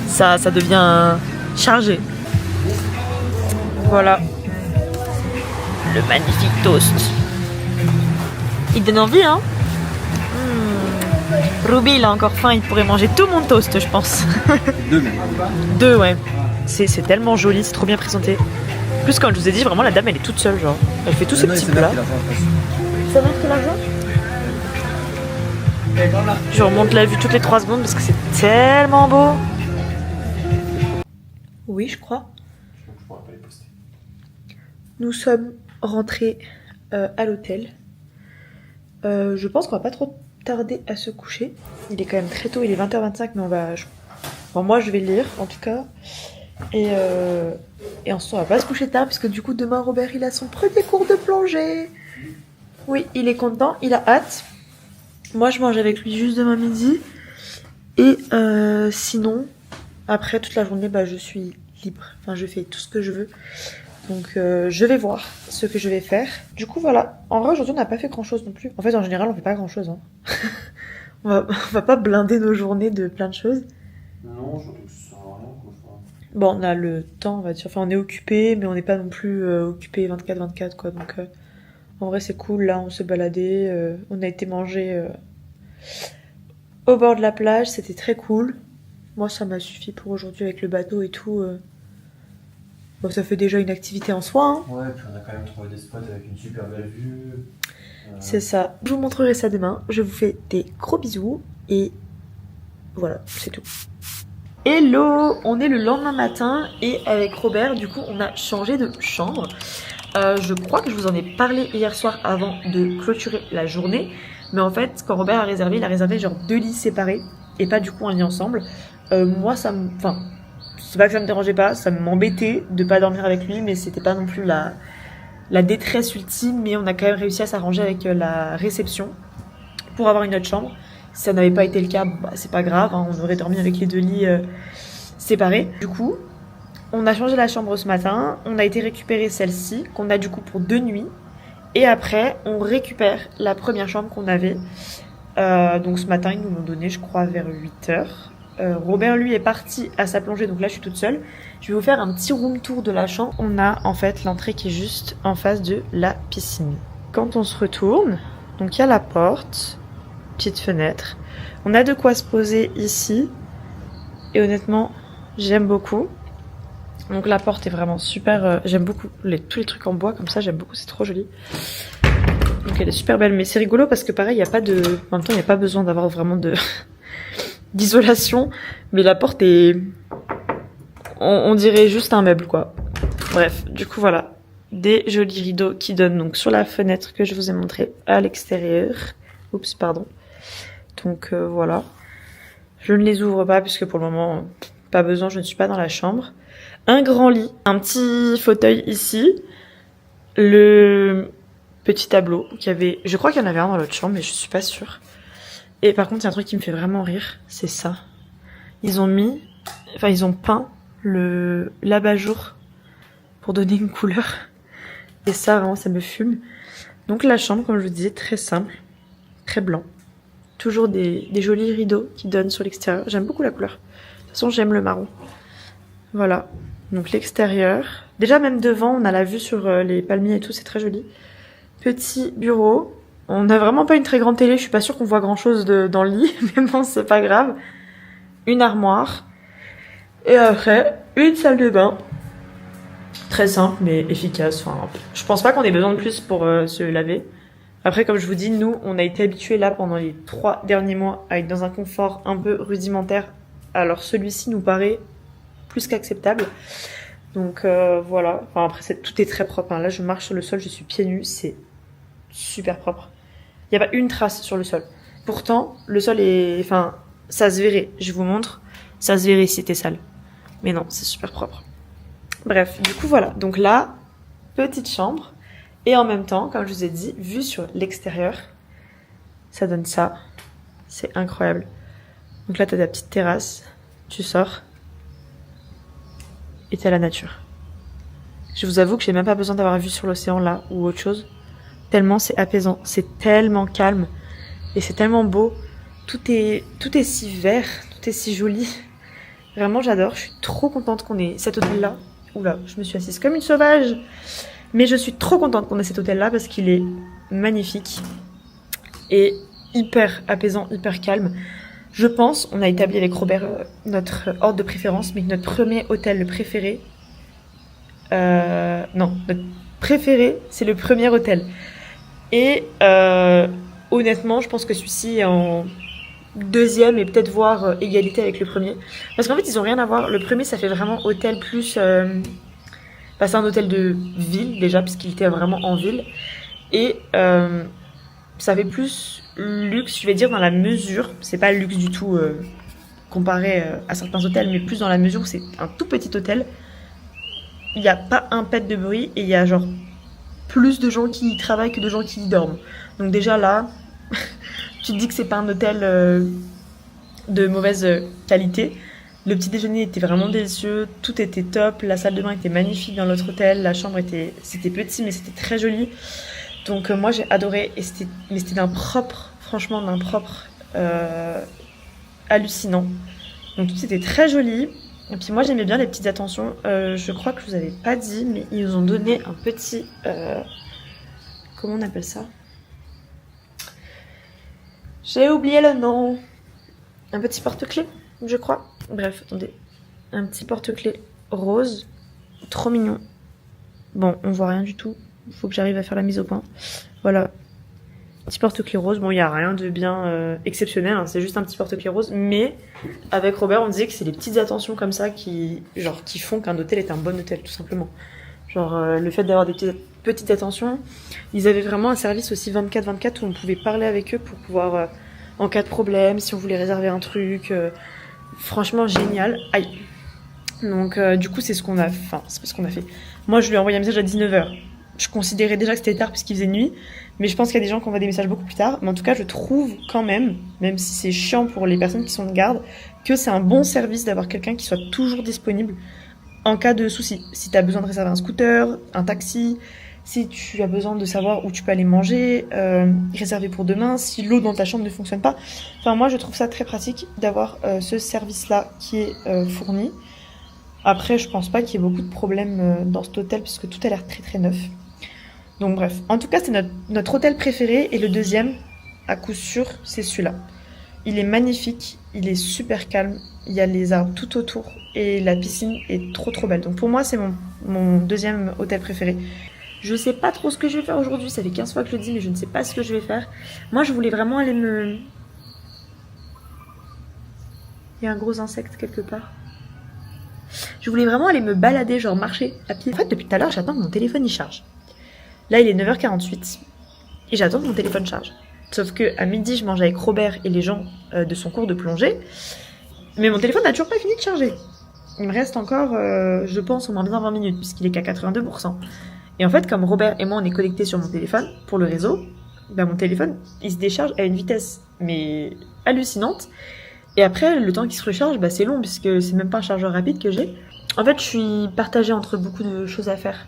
ça devient chargé. Voilà. Le magnifique toast. Il donne envie hein. Ruby il a encore faim, il pourrait manger tout mon toast je pense. 2 même. 2 ouais. C'est tellement joli, c'est trop bien présenté. En plus, comme je vous ai dit, vraiment la dame elle est toute seule, genre. Elle fait tous ces petits plats. Ça va être l'argent? Je remonte la vue toutes les 3 secondes parce que c'est tellement beau. Oui, je crois. Nous sommes rentrés à l'hôtel. Je pense qu'on va pas trop tarder à se coucher. Il est quand même très tôt, il est 20h25, mais on va... Bon, moi je vais lire en tout cas. Et ensuite on va pas se coucher tard, puisque du coup demain Robert il a son premier cours de plongée. Oui, il est content, il a hâte. Moi je mange avec lui juste demain midi. Et sinon, après toute la journée, bah, je suis libre. Enfin, je fais tout ce que je veux. Donc je vais voir ce que je vais faire. Du coup voilà, en vrai aujourd'hui on n'a pas fait grand chose non plus. En fait en général on fait pas grand chose. Hein. on va pas blinder nos journées de plein de choses. Non, je trouve que ça sert à rien quoi. Bon, on a le temps, on va dire. Enfin, on est occupé, mais on n'est pas non plus occupé 24/24 quoi. Donc en vrai c'est cool. Là on se baladait, on a été manger au bord de la plage, c'était très cool. Moi ça m'a suffi pour aujourd'hui avec le bateau et tout. Bon, ça fait déjà une activité en soi. Hein. Ouais, puis on a quand même trouvé des spots avec une super belle vue. C'est ça. Je vous montrerai ça demain. Je vous fais des gros bisous. Et voilà, c'est tout. Hello! On est le lendemain matin. Et avec Robert, du coup, on a changé de chambre. Je crois que je vous en ai parlé hier soir avant de clôturer la journée. Mais en fait, quand Robert a réservé, il a réservé genre 2 lits séparés. Et pas du coup un lit ensemble. Moi, ça me... Enfin... C'est pas que ça me dérangeait pas, ça m'embêtait de pas dormir avec lui, mais c'était pas non plus la détresse ultime, mais on a quand même réussi à s'arranger avec la réception pour avoir une autre chambre. Si ça n'avait pas été le cas, bah, c'est pas grave, hein, on aurait dormi avec les 2 lits séparés. Du coup, on a changé la chambre ce matin, on a été récupérer celle-ci, qu'on a du coup pour 2 nuits, et après on récupère la première chambre qu'on avait. Donc ce matin, ils nous l'ont donné, je crois, vers 8h. Robert lui est parti à sa plongée, donc là je suis toute seule. Je vais vous faire un petit room tour de la chambre. On a en fait l'entrée qui est juste en face de la piscine. Quand on se retourne, donc il y a la porte, petite fenêtre. On a de quoi se poser ici. Et honnêtement, j'aime beaucoup. Donc la porte est vraiment super, j'aime beaucoup tous les trucs en bois comme ça, j'aime beaucoup, c'est trop joli. Donc elle est super belle, mais c'est rigolo parce que pareil, il y a pas de... En même temps, il n'y a pas besoin d'avoir vraiment d'isolation, mais la porte est... On dirait juste un meuble, quoi. Bref, du coup, voilà. Des jolis rideaux qui donnent donc sur la fenêtre que je vous ai montré à l'extérieur. Oups, pardon. Donc, voilà. Je ne les ouvre pas puisque pour le moment, pas besoin, je ne suis pas dans la chambre. Un grand lit, un petit fauteuil ici. Le petit tableau qu'il y avait... Je crois qu'il y en avait un dans l'autre chambre, mais je suis pas sûre. Et par contre, il y a un truc qui me fait vraiment rire, c'est ça. Ils ont peint l'abat-jour pour donner une couleur. Et ça, vraiment, ça me fume. Donc la chambre, comme je vous disais, très simple, très blanc. Toujours des jolis rideaux qui donnent sur l'extérieur. J'aime beaucoup la couleur. De toute façon, j'aime le marron. Voilà. Donc l'extérieur. Déjà, même devant, on a la vue sur les palmiers et tout, c'est très joli. Petit bureau. On n'a vraiment pas une très grande télé, je suis pas sûre qu'on voit grand chose dans le lit, mais bon, c'est pas grave. Une armoire. Et après, une salle de bain. Très simple, mais efficace. Enfin, je pense pas qu'on ait besoin de plus pour se laver. Après, comme je vous dis, nous, on a été habitués là pendant les 3 derniers mois à être dans un confort un peu rudimentaire. Alors celui-ci nous paraît plus qu'acceptable. Donc voilà. Enfin, après, tout est très propre. Hein. Là, je marche sur le sol, je suis pieds nus, c'est super propre. Il n'y a pas une trace sur le sol. Pourtant, le sol est... Enfin, ça se verrait. Je vous montre. Ça se verrait si c'était sale. Mais non, c'est super propre. Bref, du coup, voilà. Donc là, petite chambre. Et en même temps, comme je vous ai dit, vue sur l'extérieur. Ça donne ça. C'est incroyable. Donc là, t'as ta petite terrasse. Tu sors. Et t'as la nature. Je vous avoue que j'ai même pas besoin d'avoir vue sur l'océan là ou autre chose. Tellement c'est apaisant, c'est tellement calme et c'est tellement beau. Tout est si vert, tout est si joli. Vraiment j'adore, je suis trop contente qu'on ait cet hôtel là. Oula, je me suis assise comme une sauvage. Mais je suis trop contente qu'on ait cet hôtel là parce qu'il est magnifique et hyper apaisant, hyper calme. Je pense, on a établi avec Robert notre ordre de préférence, mais que notre premier hôtel préféré... non, notre préféré, c'est le premier hôtel. Et honnêtement, je pense que celui-ci est en deuxième et peut-être voir égalité avec le premier. Parce qu'en fait, ils ont rien à voir. Le premier, ça fait vraiment hôtel plus... c'est un hôtel de ville déjà, puisqu'il était vraiment en ville. Et ça fait plus luxe, je vais dire, dans la mesure. C'est pas luxe du tout comparé à certains hôtels, mais plus dans la mesure où c'est un tout petit hôtel. Il n'y a pas un pet de bruit et il y a genre plus de gens qui y travaillent que de gens qui y dorment. Donc déjà là, tu te dis que c'est pas un hôtel de mauvaise qualité. Le petit déjeuner était vraiment délicieux, tout était top, la salle de bain était magnifique dans l'autre hôtel, la chambre c'était petit mais c'était très joli. Donc moi j'ai adoré et c'était d'un propre, franchement d'un propre hallucinant. Donc tout était très joli. Et puis moi j'aimais bien les petites attentions. Je crois que je vous avais pas dit, mais ils nous ont donné un petit... comment on appelle ça? J'ai oublié le nom. Un petit porte-clés, je crois. Bref, attendez. Un petit porte-clés rose. Trop mignon. Bon, on voit rien du tout. Il faut que j'arrive à faire la mise au point. Voilà. Petit porte-clés rose. Bon, il n'y a rien de bien exceptionnel. Hein. C'est juste un petit porte-clés rose. Mais avec Robert, on disait que c'est les petites attentions comme ça qui font qu'un hôtel est un bon hôtel, tout simplement. Genre, le fait d'avoir des petites attentions. Ils avaient vraiment un service aussi 24/24 où on pouvait parler avec eux pour pouvoir, en cas de problème, si on voulait réserver un truc. Franchement, génial. Aïe. Donc, du coup, c'est ce qu'on a fait. Enfin, c'est pas ce qu'on a fait. Moi, je lui ai envoyé un message à 19h. Je considérais déjà que c'était tard puisqu'il faisait nuit. Mais je pense qu'il y a des gens qui envoient des messages beaucoup plus tard. Mais en tout cas, je trouve quand même si c'est chiant pour les personnes qui sont de garde, que c'est un bon service d'avoir quelqu'un qui soit toujours disponible en cas de souci. Si tu as besoin de réserver un scooter, un taxi, si tu as besoin de savoir où tu peux aller manger, réserver pour demain, si l'eau dans ta chambre ne fonctionne pas. Enfin, moi, je trouve ça très pratique d'avoir ce service-là qui est fourni. Après, je pense pas qu'il y ait beaucoup de problèmes dans cet hôtel puisque tout a l'air très très neuf. Donc bref, en tout cas, c'est notre hôtel préféré et le deuxième, à coup sûr, c'est celui-là. Il est magnifique, il est super calme, il y a les arbres tout autour et la piscine est trop trop belle. Donc pour moi, c'est mon deuxième hôtel préféré. Je sais pas trop ce que je vais faire aujourd'hui, ça fait 15 fois que je le dis, mais je ne sais pas ce que je vais faire. Moi, je voulais vraiment aller me... Il y a un gros insecte quelque part. Je voulais vraiment aller me balader, genre marcher à pied. En fait, depuis tout à l'heure, j'attends que mon téléphone y charge. Là, il est 9h48 et j'attends que mon téléphone charge. Sauf que à midi, je mange avec Robert et les gens de son cours de plongée. Mais mon téléphone n'a toujours pas fini de charger. Il me reste encore, je pense, au moins bien 20 minutes puisqu'il est qu'à 82%. Et en fait, comme Robert et moi, on est connectés sur mon téléphone pour le réseau, bah, mon téléphone, il se décharge à une vitesse mais hallucinante. Et après, le temps qu'il se recharge, bah, c'est long puisque c'est même pas un chargeur rapide que j'ai. En fait, je suis partagée entre beaucoup de choses à faire.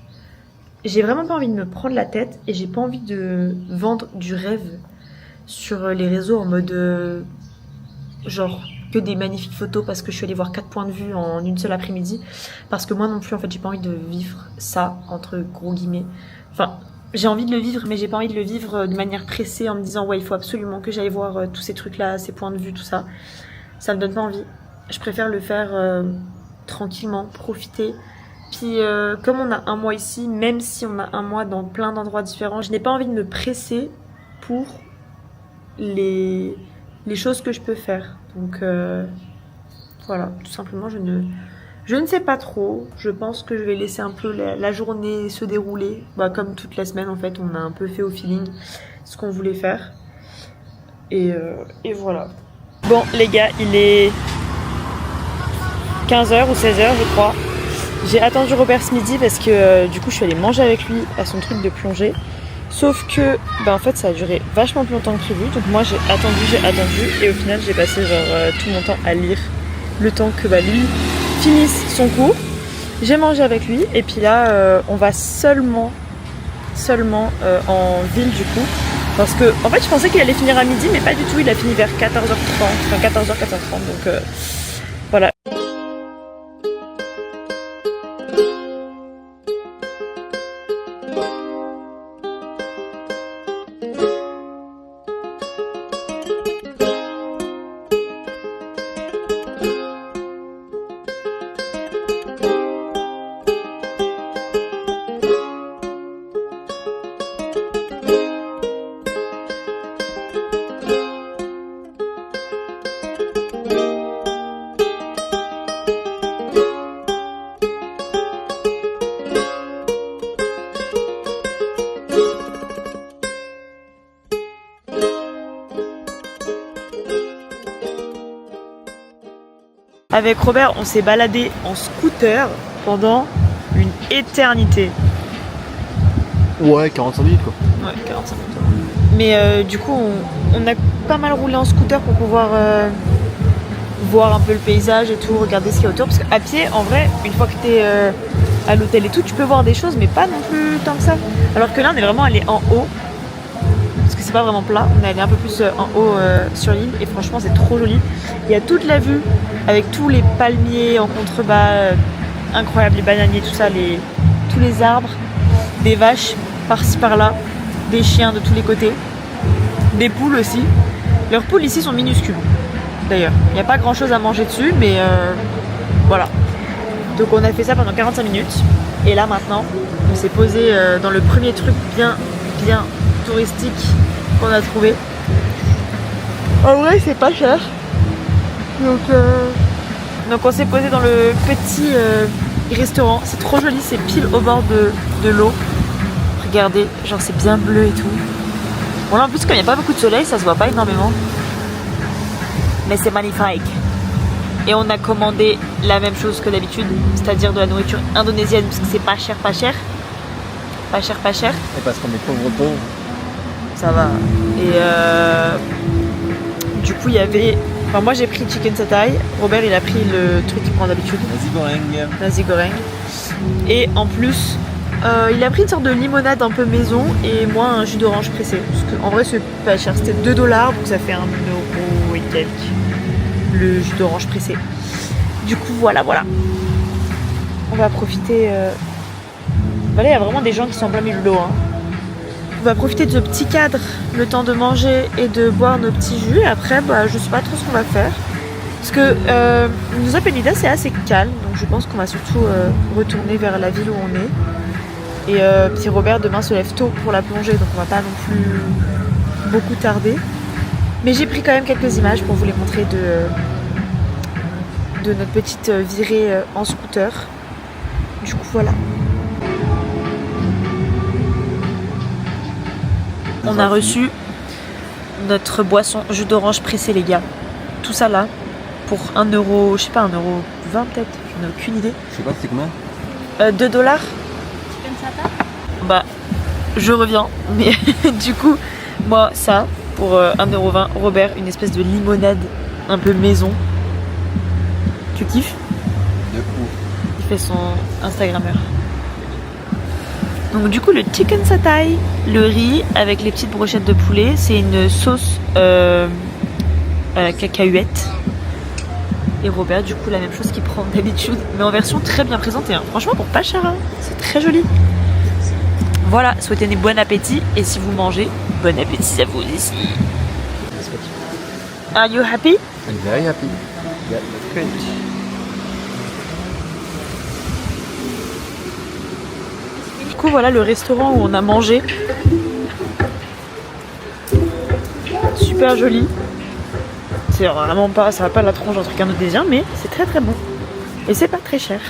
J'ai vraiment pas envie de me prendre la tête et j'ai pas envie de vendre du rêve sur les réseaux en mode genre que des magnifiques photos parce que je suis allée voir 4 points de vue en une seule après-midi. Parce que moi non plus, en fait, j'ai pas envie de vivre ça, entre gros guillemets. Enfin, j'ai envie de le vivre, mais j'ai pas envie de le vivre de manière pressée en me disant ouais, il faut absolument que j'aille voir tous ces trucs-là, ces points de vue, tout ça. Ça me donne pas envie. Je préfère le faire tranquillement, profiter. Puis comme on a un mois ici, même si on a un mois dans plein d'endroits différents, je n'ai pas envie de me presser pour les choses que je peux faire. Donc voilà, tout simplement, je ne sais pas trop. Je pense que je vais laisser un peu la journée se dérouler. Bah, comme toute la semaine, en fait, on a un peu fait au feeling ce qu'on voulait faire. Et voilà. Bon, les gars, il est 15h ou 16h, je crois. J'ai attendu Robert ce midi parce que du coup, je suis allée manger avec lui à son truc de plongée. Sauf que, bah, en fait, ça a duré vachement plus longtemps que prévu. Donc moi, j'ai attendu. Et au final, j'ai passé genre tout mon temps à lire le temps que bah, lui finisse son cours. J'ai mangé avec lui. Et puis là, on va seulement en ville du coup. Parce que, en fait, je pensais qu'il allait finir à midi, mais pas du tout. Il a fini vers 14h30. Enfin, 14h, 14h30. Donc voilà. Avec Robert, on s'est baladé en scooter pendant une éternité. Ouais, 45 minutes quoi. Ouais, 45 minutes. Mais du coup, on a pas mal roulé en scooter pour pouvoir voir un peu le paysage et tout, regarder ce qu'il y a autour. Parce qu'à pied, en vrai, une fois que t'es à l'hôtel et tout, tu peux voir des choses, mais pas non plus tant que ça. Alors que là, on est vraiment allé en haut. Parce que c'est pas vraiment plat, on est allé un peu plus en haut sur l'île et franchement c'est trop joli. Il y a toute la vue avec tous les palmiers en contrebas, incroyable, les bananiers, tout ça, tous les arbres, des vaches par-ci par-là, des chiens de tous les côtés, des poules aussi. Leurs poules ici sont minuscules d'ailleurs, il n'y a pas grand chose à manger dessus mais voilà. Donc on a fait ça pendant 45 minutes et là maintenant on s'est posé dans le premier truc bien touristique qu'on a trouvé. En vrai c'est pas cher. Donc on s'est posé dans le petit restaurant. C'est trop joli, c'est pile au bord de l'eau. Regardez, genre c'est bien bleu et tout. Bon là en plus comme il n'y a pas beaucoup de soleil, ça se voit pas énormément. Mais c'est magnifique. Et on a commandé la même chose que d'habitude, c'est-à-dire de la nourriture indonésienne parce que c'est pas cher. Pas cher. Et parce qu'on est pauvres. Ça va. Et du coup il y avait... Enfin moi j'ai pris chicken satay, Robert il a pris le truc qu'il prend d'habitude. Nasi goreng. Et en plus il a pris une sorte de limonade un peu maison et moi un jus d'orange pressé. Parce qu'en vrai c'est pas cher, c'était 2 $, donc ça fait 1 € et quelques. Le jus d'orange pressé. Du coup voilà. On va profiter... Voilà, il y a vraiment des gens qui sont en plein milieu de l'eau. Hein. On va profiter de ce petit cadre, le temps de manger et de boire nos petits jus. Et après, je sais pas trop ce qu'on va faire. Parce que Nusa Penida, c'est assez calme. Donc je pense qu'on va surtout retourner vers la ville où on est. Et petit Robert, demain, se lève tôt pour la plongée. Donc on va pas non plus beaucoup tarder. Mais j'ai pris quand même quelques images pour vous les montrer de notre petite virée en scooter. Du coup, voilà. On a reçu notre boisson jus d'orange pressé les gars. Tout ça là pour 1 €, je sais pas, 1,20 € peut-être, j'en ai aucune idée. Je sais pas, c'est combien 2 $. Bah je reviens, mais du coup moi ça pour 1,20 €, Robert une espèce de limonade un peu maison. Tu kiffes? De ouf. Il fait son Instagrammeur. Donc du coup le chicken satay, le riz avec les petites brochettes de poulet, c'est une sauce à la cacahuète. Et Robert du coup la même chose qu'il prend d'habitude, mais en version très bien présentée. Hein. Franchement pour pas cher, hein. C'est très joli. Voilà, souhaitez-nous bon appétit et si vous mangez, bon appétit à vous aussi. Are you happy? I'm very happy. Yeah, great. Du coup voilà le restaurant où on a mangé. Super joli. C'est vraiment pas, ça va pas la tronche d'un truc indonésien, mais c'est très très bon. Et c'est pas très cher.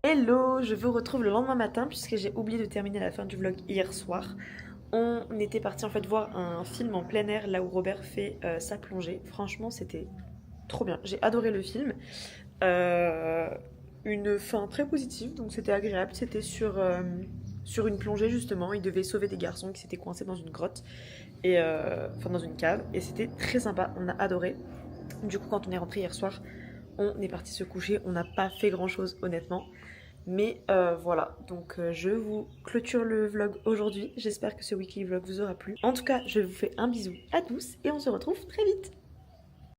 Hello, je vous retrouve le lendemain matin puisque j'ai oublié de terminer la fin du vlog hier soir. On était parti en fait voir un film en plein air là où Robert fait sa plongée. Franchement c'était trop bien, j'ai adoré le film. Une fin très positive donc c'était agréable. C'était sur une plongée justement, il devait sauver des garçons qui s'étaient coincés dans une grotte, et, enfin dans une cave, et c'était très sympa, on a adoré. Du coup quand on est rentré hier soir, on est parti se coucher, on n'a pas fait grand chose honnêtement. Mais voilà, donc je vous clôture le vlog aujourd'hui. J'espère que ce weekly vlog vous aura plu. En tout cas, je vous fais un bisou à tous et on se retrouve très vite.